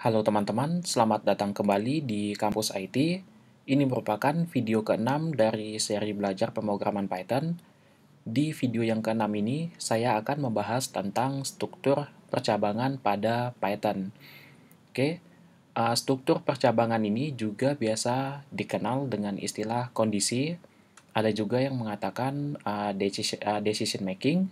Halo teman-teman, selamat datang kembali di Kampus IT. Ini merupakan video ke-6 dari seri belajar pemrograman Python. Di video yang ke-6 ini, saya akan membahas tentang struktur percabangan pada Python. Oke, struktur percabangan ini juga biasa dikenal dengan istilah kondisi. Ada juga yang mengatakan decision making.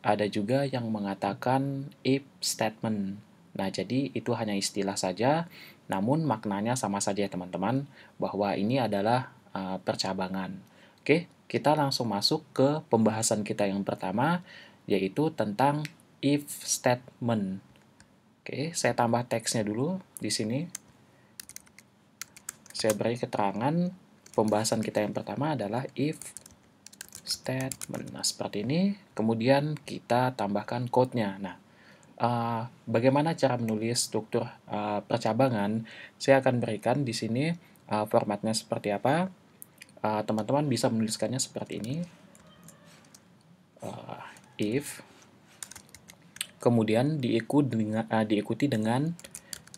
Ada juga yang mengatakan if statement. Nah, jadi itu hanya istilah saja, namun maknanya sama saja ya teman-teman, bahwa ini adalah percabangan. Oke, kita langsung masuk ke pembahasan kita yang pertama, yaitu tentang if statement. Oke, saya tambah teksnya dulu di sini. Saya beri keterangan pembahasan kita yang pertama adalah if statement. Nah, seperti ini. Kemudian kita tambahkan code-nya. Nah, bagaimana cara menulis struktur percabangan? Saya akan berikan di sini formatnya seperti apa. Teman-teman bisa menuliskannya seperti ini. If, kemudian diikuti dengan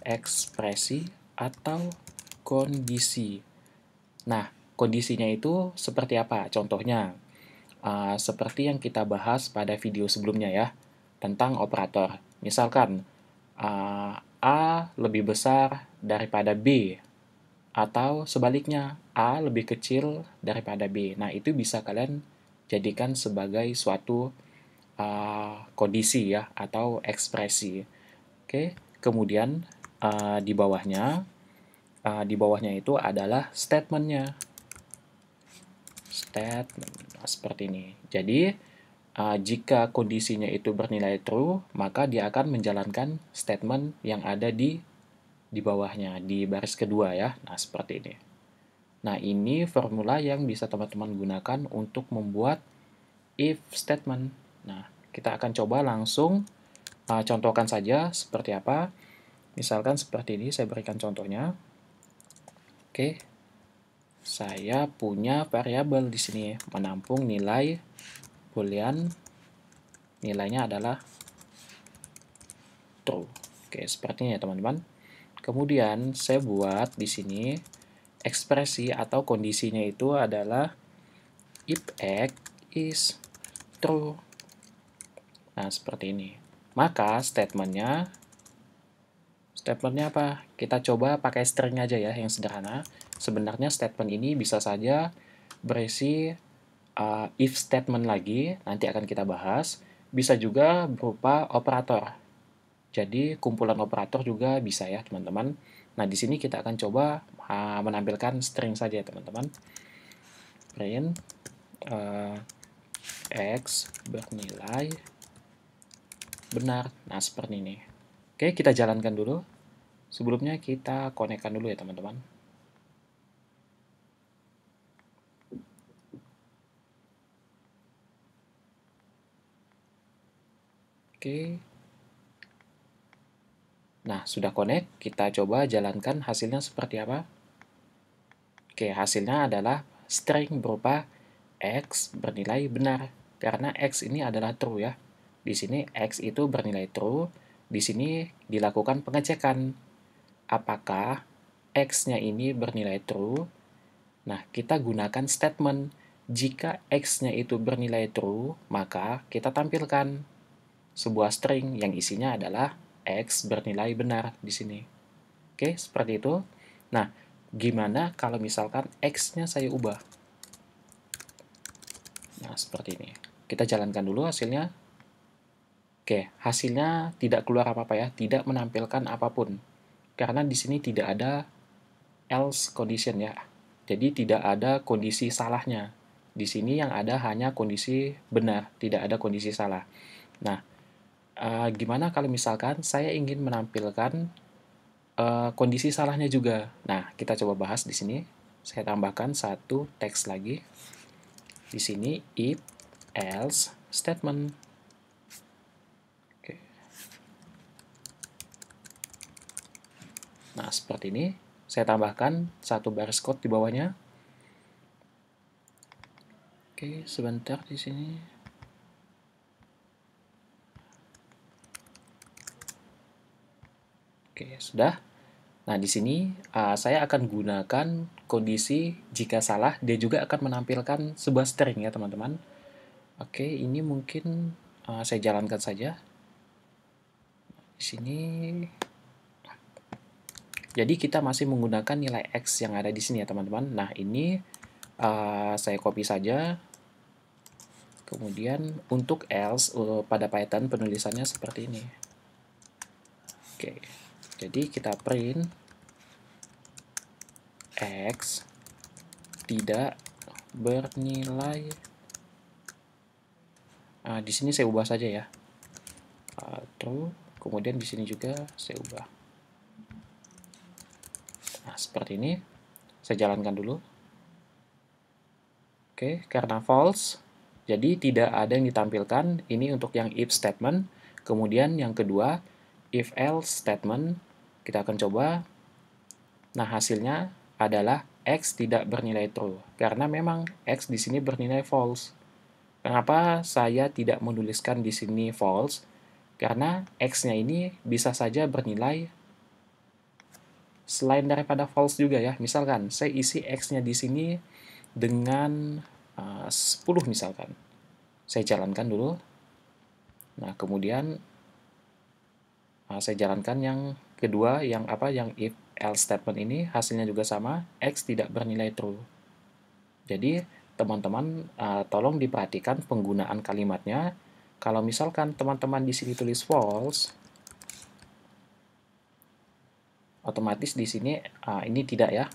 ekspresi atau kondisi. Nah, kondisinya itu seperti apa? Contohnya, seperti yang kita bahas pada video sebelumnya ya, tentang operator. Misalkan, A lebih besar daripada B, atau sebaliknya, A lebih kecil daripada B. Nah, itu bisa kalian jadikan sebagai suatu kondisi ya, atau ekspresi. Oke, kemudian di bawahnya itu adalah statementnya. Statement, nah, seperti ini. Jadi, jika kondisinya itu bernilai true, maka dia akan menjalankan statement yang ada di bawahnya, di baris kedua ya. Nah, seperti ini. Nah, ini formula yang bisa teman-teman gunakan untuk membuat if statement. Nah, kita akan coba langsung contohkan saja seperti apa. Misalkan seperti ini, saya berikan contohnya. Oke, saya punya variabel di sini menampung nilai boolean, nilainya adalah true. Oke, sepertinya ya teman-teman. Kemudian saya buat di sini ekspresi atau kondisinya itu adalah if x is true. Nah, seperti ini. Maka statementnya apa? Kita coba pakai string aja ya, yang sederhana. Sebenarnya statement ini bisa saja berisi if statement lagi, nanti akan kita bahas. Bisa juga berupa operator. Jadi kumpulan operator juga bisa ya teman-teman. Nah, di sini kita akan coba menampilkan string saja ya teman-teman. Print X bernilai benar. Nah, seperti ini. Oke, kita jalankan dulu. Sebelumnya kita konekkan dulu ya teman-teman. Oke. Nah, sudah connect. Kita coba jalankan hasilnya seperti apa. Oke, hasilnya adalah string berupa X bernilai benar. Karena X ini adalah true ya. Di sini X itu bernilai true. Di sini dilakukan pengecekan. Apakah X-nya ini bernilai true? Nah, kita gunakan statement. Jika X-nya itu bernilai true, maka kita tampilkan sebuah string yang isinya adalah X bernilai benar di sini. Oke, seperti itu. Nah, gimana kalau misalkan X-nya saya ubah? Nah, seperti ini. Kita jalankan dulu hasilnya. Oke, hasilnya tidak keluar apa-apa ya, tidak menampilkan apapun. Karena di sini tidak ada else condition ya. Jadi tidak ada kondisi salahnya. Di sini yang ada hanya kondisi benar, tidak ada kondisi salah. Nah, gimana kalau misalkan saya ingin menampilkan kondisi salahnya juga? Nah, kita coba bahas di sini. Saya tambahkan satu teks lagi. Di sini if else statement. Oke. Nah, seperti ini. Saya tambahkan satu baris code di bawahnya. Oke, sebentar di sini. Oke, sudah. Nah, di sini saya akan gunakan kondisi jika salah, dia juga akan menampilkan sebuah string ya teman-teman. Oke, ini mungkin saya jalankan saja. Di sini, jadi kita masih menggunakan nilai X yang ada di sini ya teman-teman. Nah, ini saya copy saja. Kemudian untuk else pada Python penulisannya seperti ini. Oke, jadi kita print X tidak bernilai. Di sini saya ubah saja ya. True. Kemudian di sini juga saya ubah. Nah, seperti ini. Saya jalankan dulu. Oke, karena false, jadi tidak ada yang ditampilkan. Ini untuk yang if statement. Kemudian yang kedua, if else statement. Kita akan coba. Nah, hasilnya adalah X tidak bernilai true. Karena memang X di sini bernilai false. Kenapa saya tidak menuliskan di sini false? Karena X-nya ini bisa saja bernilai selain daripada false juga ya. Misalkan saya isi X-nya di sini dengan 10 misalkan. Saya jalankan dulu. Nah, kemudian saya jalankan yang kedua, yang if else statement ini hasilnya juga sama, X tidak bernilai true. Jadi, teman-teman tolong diperhatikan penggunaan kalimatnya. Kalau misalkan teman-teman di sini tulis false, otomatis di sini ini tidak ya.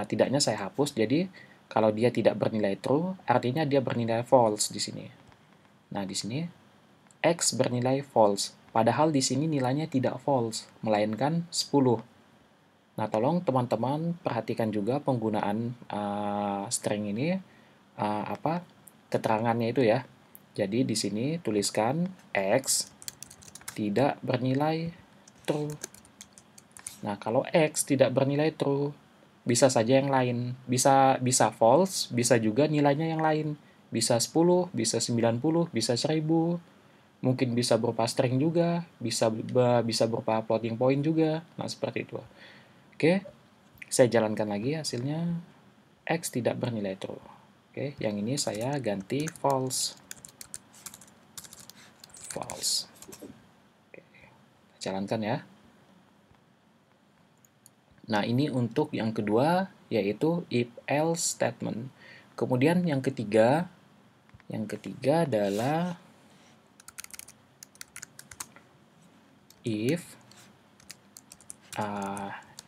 Tidaknya saya hapus. Jadi, kalau dia tidak bernilai true, artinya dia bernilai false di sini. Nah, di sini X bernilai false. Padahal di sini nilainya tidak false, melainkan 10. Nah, tolong teman-teman perhatikan juga penggunaan string ini, keterangannya itu ya. Jadi di sini tuliskan X tidak bernilai true. Nah, kalau X tidak bernilai true, bisa saja yang lain. Bisa false, bisa juga nilainya yang lain. Bisa 10, bisa 90, bisa 1000. Mungkin bisa berupa string juga, bisa berupa floating point juga. Nah, seperti itu. Oke, saya jalankan lagi hasilnya. X tidak bernilai true. Oke, yang ini saya ganti false. False. Oke, jalankan ya. Nah, ini untuk yang kedua, yaitu if else statement. Kemudian yang ketiga adalah if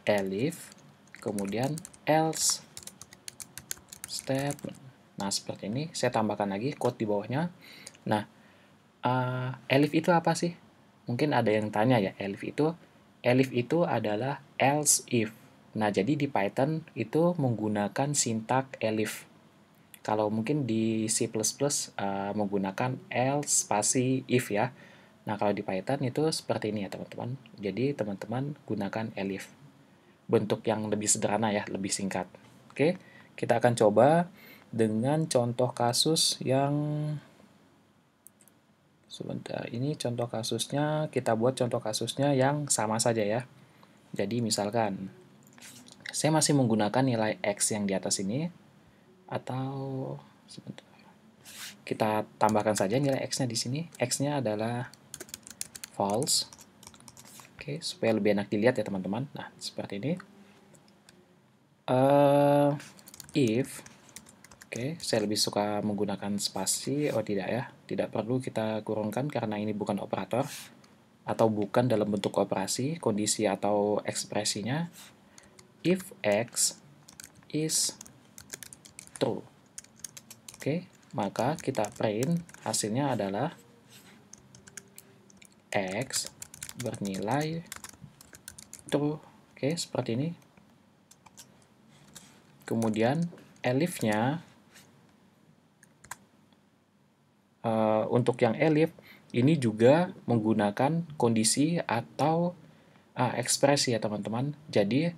elif, kemudian else statement. Nah, seperti ini. Saya tambahkan lagi quote di bawahnya. Nah, elif itu apa sih? Mungkin ada yang tanya ya, elif itu adalah else if. Nah, jadi di Python itu menggunakan sintak elif. Kalau mungkin di C++ menggunakan else spasi if ya. Nah, kalau di Python itu seperti ini ya, teman-teman. Jadi, teman-teman gunakan elif. Bentuk yang lebih sederhana ya, lebih singkat. Oke, kita akan coba dengan contoh kasus yang sebentar. Ini contoh kasusnya, kita buat contoh kasusnya yang sama saja ya. Jadi, misalkan saya masih menggunakan nilai X yang di atas ini, atau sebentar. Kita tambahkan saja nilai X-nya di sini. X-nya adalah false. Oke, supaya lebih enak dilihat ya teman-teman. Nah, seperti ini. If, oke, saya lebih suka menggunakan spasi. Oh tidak ya, tidak perlu kita kurungkan karena ini bukan operator atau bukan dalam bentuk operasi, kondisi atau ekspresinya. If X is true. Oke, maka kita print hasilnya adalah X bernilai true. Oke, seperti ini. Kemudian elif-nya, untuk yang elif, ini juga menggunakan kondisi atau ekspresi ya teman-teman. Jadi,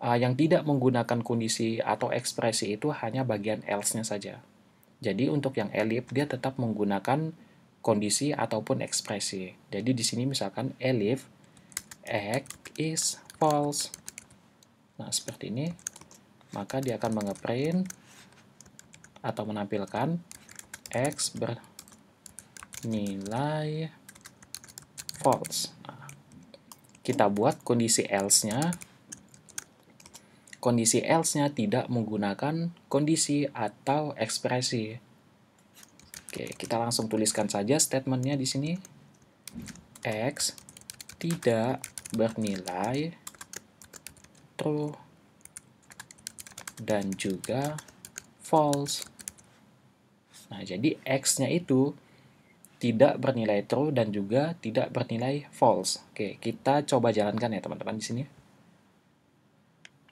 yang tidak menggunakan kondisi atau ekspresi itu hanya bagian else-nya saja. Jadi, untuk yang elif, dia tetap menggunakan kondisi ataupun ekspresi. Jadi, di sini misalkan elif X is false. Nah, seperti ini. Maka dia akan mengeprint atau menampilkan X bernilai false. Nah, kita buat kondisi else-nya. Kondisi else-nya tidak menggunakan kondisi atau ekspresi. Oke, kita langsung tuliskan saja statement-nya di sini. X tidak bernilai true dan juga false. Nah, jadi X-nya itu tidak bernilai true dan juga tidak bernilai false. Oke, kita coba jalankan ya teman-teman di sini.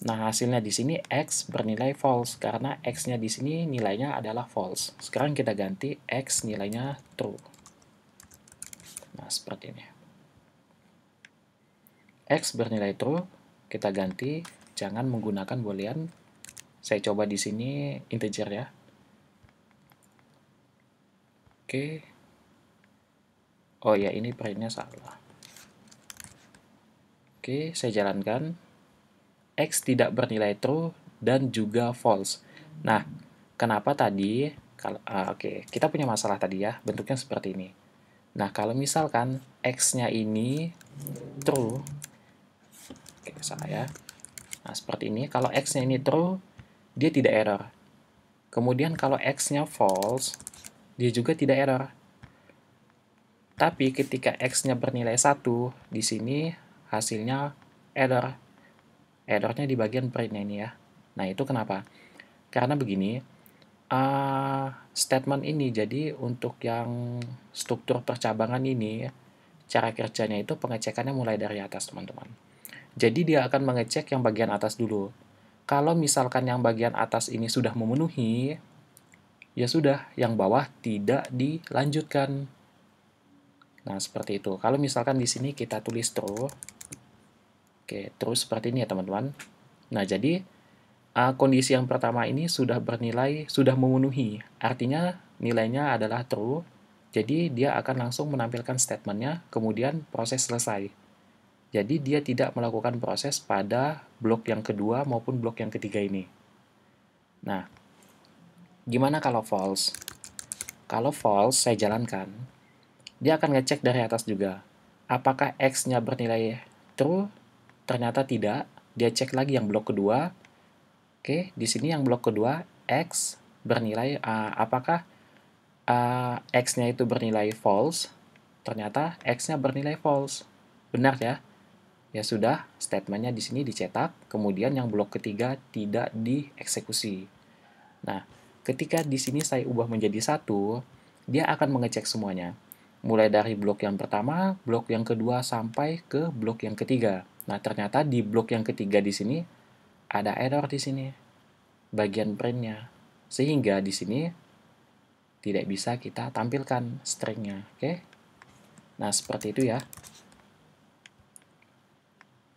Nah, hasilnya di sini X bernilai false karena X-nya di sini nilainya adalah false. Sekarang kita ganti X nilainya true. Nah, seperti ini. X bernilai true, kita ganti, jangan menggunakan boolean. Saya coba di sini integer ya. Oke. Oh ya, ini printnya salah. Oke, saya jalankan. X tidak bernilai true dan juga false. Nah, kenapa tadi? Oke, kita punya masalah tadi ya, bentuknya seperti ini. Nah, kalau misalkan X-nya ini true, oke, salah ya. Nah, seperti ini. Kalau X-nya ini true, dia tidak error. Kemudian kalau X-nya false, dia juga tidak error. Tapi ketika X-nya bernilai 1, di sini hasilnya error. Errornya di bagian print-nya ini ya. Nah, itu kenapa? Karena begini, statement ini jadi untuk yang struktur percabangan ini, cara kerjanya itu pengecekannya mulai dari atas, teman-teman. Jadi dia akan mengecek yang bagian atas dulu. Kalau misalkan yang bagian atas ini sudah memenuhi, ya sudah, yang bawah tidak dilanjutkan. Nah, seperti itu. Kalau misalkan di sini kita tulis true, oke, terus seperti ini ya teman-teman. Nah, jadi kondisi yang pertama ini sudah bernilai, sudah memenuhi. Artinya nilainya adalah true, jadi dia akan langsung menampilkan statementnya, kemudian proses selesai. Jadi dia tidak melakukan proses pada blok yang kedua maupun blok yang ketiga ini. Nah, gimana kalau false? Kalau false, saya jalankan. Dia akan ngecek dari atas juga. Apakah X-nya bernilai true? Ternyata tidak. Dia cek lagi yang blok kedua. Oke, di sini yang blok kedua, X bernilai, apakah X-nya itu bernilai false? Ternyata X-nya bernilai false. Benar ya? Ya sudah, statementnya di sini dicetak, kemudian yang blok ketiga tidak dieksekusi. Nah, ketika di sini saya ubah menjadi 1, dia akan mengecek semuanya. Mulai dari blok yang pertama, blok yang kedua, sampai ke blok yang ketiga. Nah, ternyata di blok yang ketiga di sini ada error di sini, bagian printnya. Sehingga di sini tidak bisa kita tampilkan stringnya. Oke? Nah, seperti itu ya.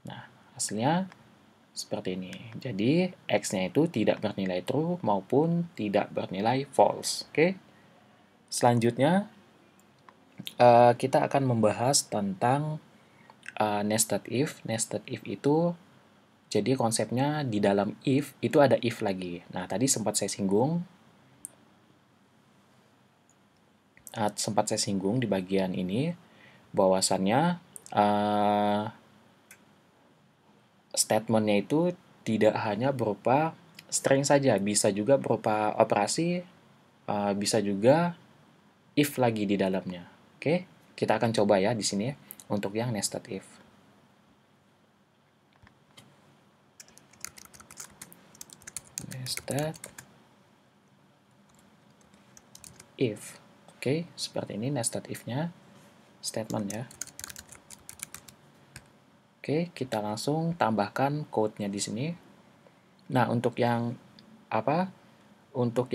Nah, hasilnya seperti ini. Jadi, X-nya itu tidak bernilai true maupun tidak bernilai false. Oke? Selanjutnya, kita akan membahas tentang nested if. Nested if itu, jadi konsepnya di dalam if, itu ada if lagi. Nah, tadi sempat saya singgung di bagian ini, bahwasannya statementnya itu tidak hanya berupa string saja, bisa juga berupa operasi, bisa juga if lagi di dalamnya. Oke, kita akan coba ya di sini untuk yang nested if. Nested if. Oke, seperti ini nested if-nya, statement ya. Oke, kita langsung tambahkan code-nya di sini. Nah, untuk yang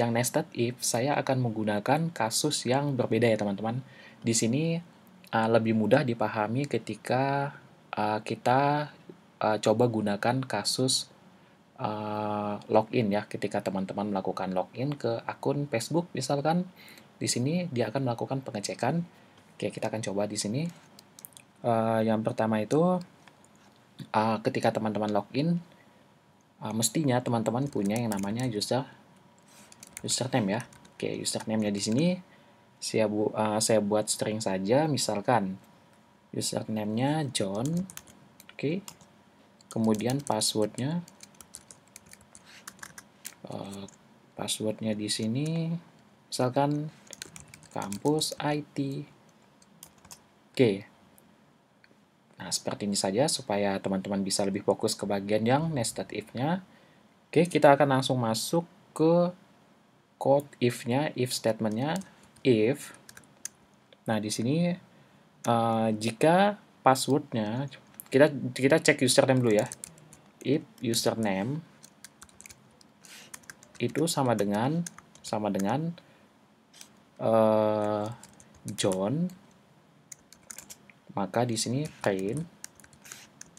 nested if, saya akan menggunakan kasus yang berbeda ya teman-teman. Di sini lebih mudah dipahami ketika kita coba gunakan kasus login ya. Ketika teman-teman melakukan login ke akun Facebook misalkan, di sini dia akan melakukan pengecekan. Oke, kita akan coba di sini. Yang pertama itu ketika teman-teman login, mestinya teman-teman punya yang namanya username ya. Oke, username-nya di sini saya buat string saja, misalkan username-nya John. Oke, kemudian passwordnya di sini misalkan kampus IT. Oke, nah seperti ini saja supaya teman-teman bisa lebih fokus ke bagian yang nested if-nya. Oke, kita akan langsung masuk ke code if-nya, if statement-nya, if. Nah, di sini jika passwordnya, kita cek username dulu ya. If username itu sama dengan John, maka di sini print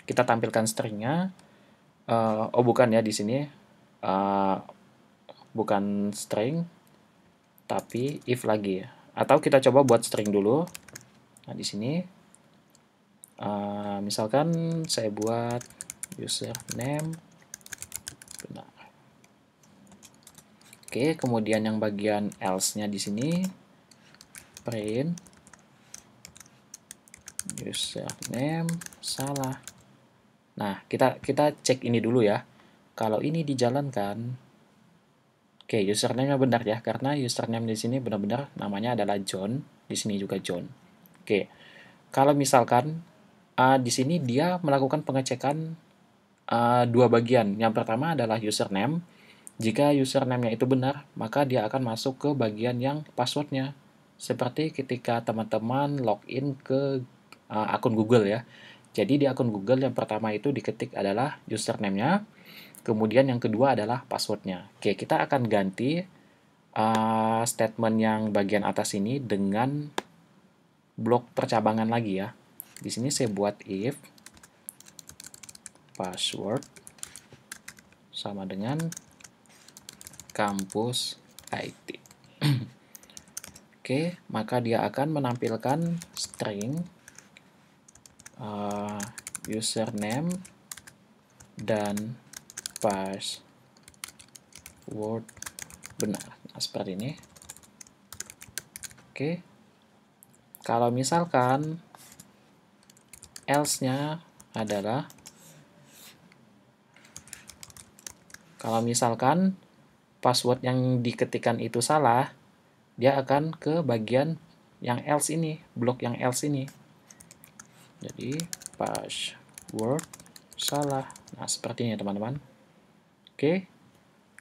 kita tampilkan stringnya. Oh bukan ya, di sini bukan string tapi if lagi ya. Atau kita coba buat string dulu. Nah di sini misalkan saya buat username benar. Oke, kemudian yang bagian else-nya di sini print username salah. Nah, kita cek ini dulu ya. Kalau ini dijalankan, oke, username-nya benar ya, karena username di sini benar-benar namanya adalah John, di sini juga John. Oke, kalau misalkan di sini dia melakukan pengecekan dua bagian. Yang pertama adalah username. Jika username-nya itu benar, maka dia akan masuk ke bagian yang password-nya. Seperti ketika teman-teman login ke akun Google ya. Jadi di akun Google yang pertama itu diketik adalah username-nya, kemudian yang kedua adalah password-nya. Oke, kita akan ganti statement yang bagian atas ini dengan blok percabangan lagi ya. Di sini saya buat if password sama dengan kampus IT. Oke, maka dia akan menampilkan string username dan password benar. Nah, seperti ini. Oke. Kalau misalkan else-nya adalah kalau misalkan password yang diketikkan itu salah, dia akan ke bagian yang else ini, blok yang else ini. Jadi password salah. Nah, seperti ini teman-teman. Oke,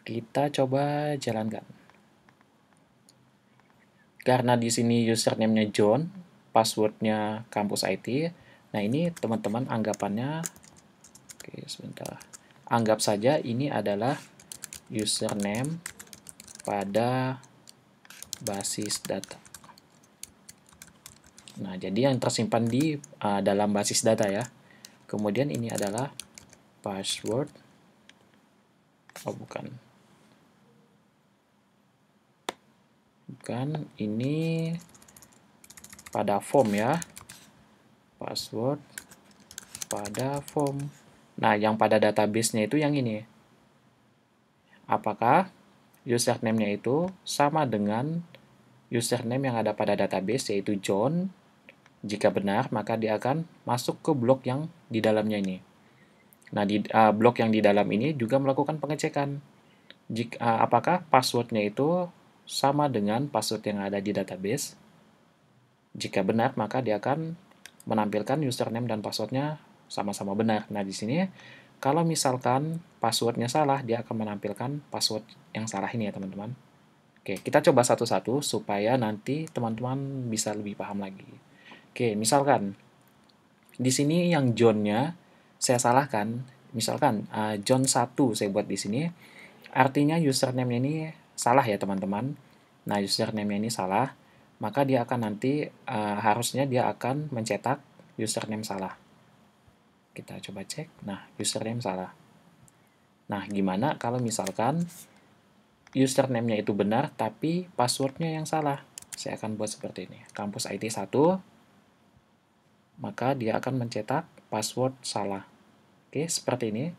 kita coba jalankan. Karena di sini username-nya John, passwordnya kampus IT. Nah, ini teman-teman anggapannya, oke sebentar. Anggap saja ini adalah username pada basis data. Nah, jadi yang tersimpan di dalam basis data ya. Kemudian ini adalah password. Oh, bukan. Bukan, ini pada form ya. Password pada form. Nah, yang pada database-nya itu yang ini. Apakah username-nya itu sama dengan username yang ada pada database, yaitu John? Jika benar, maka dia akan masuk ke blok yang di dalamnya ini. Nah, di blok yang di dalam ini juga melakukan pengecekan. Apakah passwordnya itu sama dengan password yang ada di database? Jika benar, maka dia akan menampilkan username dan passwordnya sama-sama benar. Nah, di sini kalau misalkan passwordnya salah, dia akan menampilkan password yang salah ini ya teman-teman. Oke, kita coba satu-satu supaya nanti teman-teman bisa lebih paham lagi. Oke, misalkan di sini yang John-nya saya salahkan, misalkan John 1 saya buat di sini, artinya username ini salah ya teman-teman. Nah, username ini salah, maka dia akan nanti harusnya dia akan mencetak username salah. Kita coba cek. Nah, username salah. Nah, gimana kalau misalkan username-nya itu benar tapi passwordnya yang salah? Saya akan buat seperti ini. Kampus IT 1, maka dia akan mencetak password salah. Oke, seperti ini.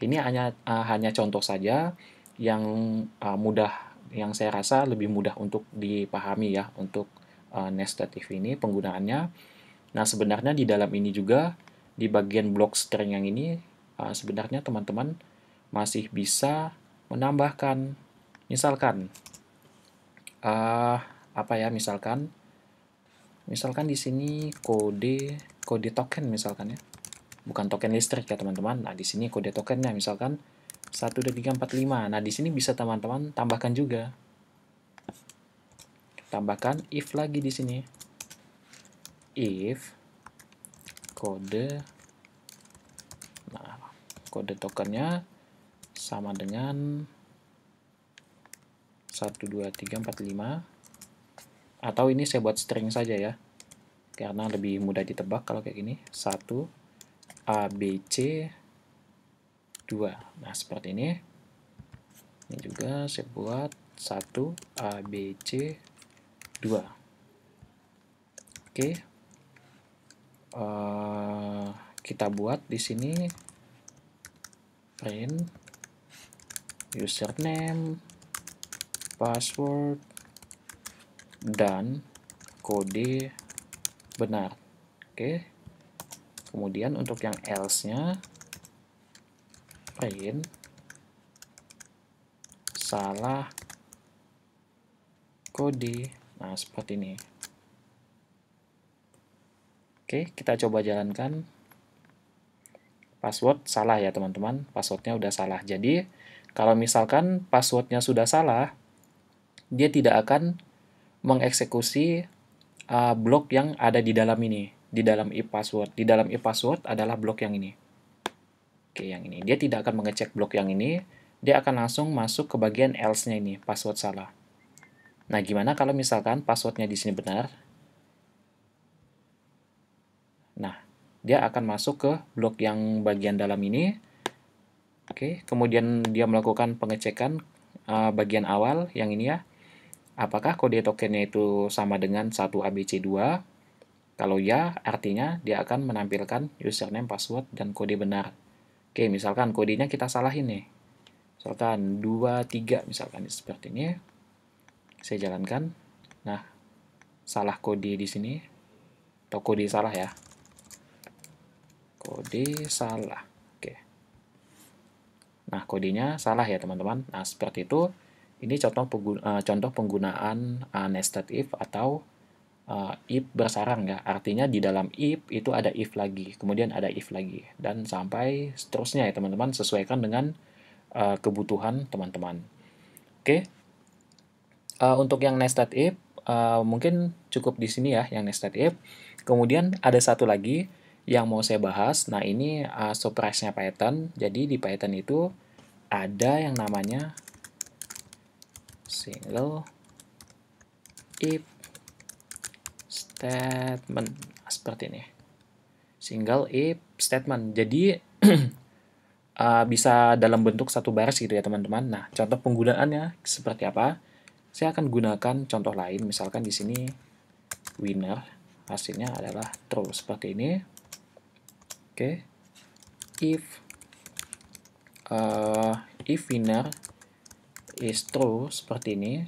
Ini hanya contoh saja yang yang saya rasa lebih mudah untuk dipahami ya untuk nested if ini penggunaannya. Nah, sebenarnya di dalam ini juga di bagian blok string yang ini sebenarnya teman-teman masih bisa menambahkan misalkan apa ya, misalkan di sini kode token misalkan ya, bukan token listrik ya teman-teman. Nah, di sini kode tokennya misalkan 12345. Nah, di sini bisa teman-teman tambahkan juga. Tambahkan if lagi di sini. If kode, nah, kode tokennya sama dengan 12345, atau ini saya buat string saja ya, karena lebih mudah ditebak kalau kayak gini. 1 ABC 2. Nah, seperti ini. Ini juga saya buat 1 ABC 2. Oke. Kita buat di sini print username, password, dan kode benar. Oke. Kemudian untuk yang else-nya print salah kode. Nah, seperti ini. Oke, kita coba jalankan. Password salah ya teman-teman, passwordnya udah salah. Jadi, kalau misalkan passwordnya sudah salah, dia tidak akan mengeksekusi blok yang ada di dalam ini, di dalam if password. Di dalam if password adalah blok yang ini. Oke, yang ini. Dia tidak akan mengecek blok yang ini, dia akan langsung masuk ke bagian else-nya ini, password salah. Nah, gimana kalau misalkan passwordnya di sini benar? Nah, dia akan masuk ke blok yang bagian dalam ini. Oke, kemudian dia melakukan pengecekan bagian awal yang ini ya. Apakah kode tokennya itu sama dengan 1ABC2? Kalau ya, artinya dia akan menampilkan username, password, dan kode benar. Oke, misalkan kodenya kita salahin nih. Misalkan 23, misalkan seperti ini. Saya jalankan. Nah, salah kode di sini. Atau kode salah ya. Kode salah. Oke. Nah, kodenya salah ya teman-teman. Nah, seperti itu. Ini contoh penggunaan nested if atau if bersarang ya. Artinya di dalam if itu ada if lagi, kemudian ada if lagi, dan sampai seterusnya ya teman-teman, sesuaikan dengan kebutuhan teman-teman. Oke. Untuk yang nested if mungkin cukup di sini ya yang nested if. Kemudian ada satu lagi yang mau saya bahas. Nah, ini surprise-nya Python. Jadi di Python itu ada yang namanya single if statement seperti ini. Single if statement. Jadi bisa dalam bentuk satu baris gitu ya teman-teman. Nah, contoh penggunaannya seperti apa? Saya akan gunakan contoh lain. Misalkan di sini winner, hasilnya adalah true seperti ini. Oke. If winner is true seperti ini.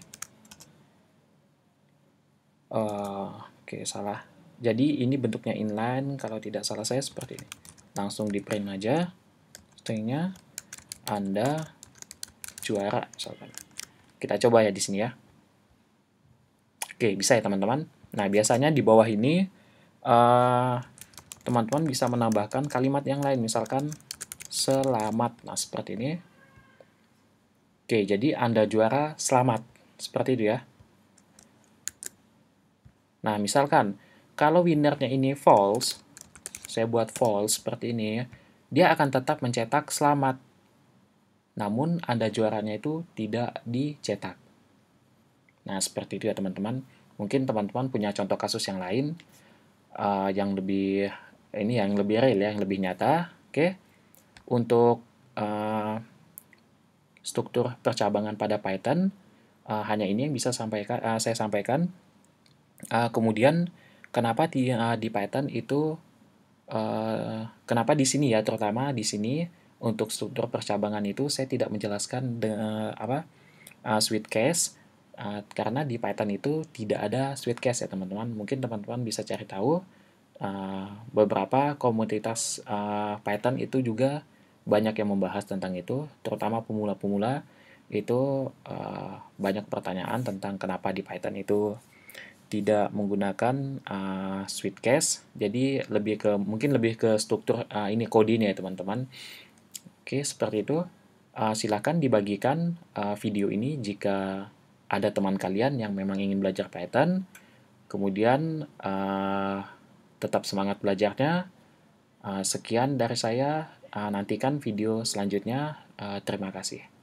Oke, salah. Jadi ini bentuknya inline, kalau tidak salah saya seperti ini. Langsung di print aja stringnya Anda juara misalkan. Kita coba ya di sini ya. Oke, bisa ya teman-teman. Nah, biasanya di bawah ini teman-teman bisa menambahkan kalimat yang lain, misalkan selamat. Nah, seperti ini. Oke, jadi Anda juara, selamat. Seperti itu ya. Nah, misalkan kalau winnernya ini false, saya buat false seperti ini, dia akan tetap mencetak selamat. Namun, Anda juaranya itu tidak dicetak. Nah, seperti itu ya teman-teman. Mungkin teman-teman punya contoh kasus yang lain, yang lebih real ya, yang lebih nyata. Oke. Untuk struktur percabangan pada Python, hanya ini yang bisa saya sampaikan. Kemudian kenapa di Python itu kenapa di sini ya, terutama di sini untuk struktur percabangan itu saya tidak menjelaskan switch case, karena di Python itu tidak ada switch case ya teman-teman. Mungkin teman-teman bisa cari tahu, beberapa komunitas Python itu juga banyak yang membahas tentang itu, terutama pemula-pemula itu banyak pertanyaan tentang kenapa di Python itu tidak menggunakan switch case. Jadi mungkin lebih ke struktur ini kodenya ya teman-teman. Oke, seperti itu. Silakan dibagikan video ini jika ada teman kalian yang memang ingin belajar Python. Kemudian tetap semangat belajarnya. Sekian dari saya. Nantikan video selanjutnya. Terima kasih.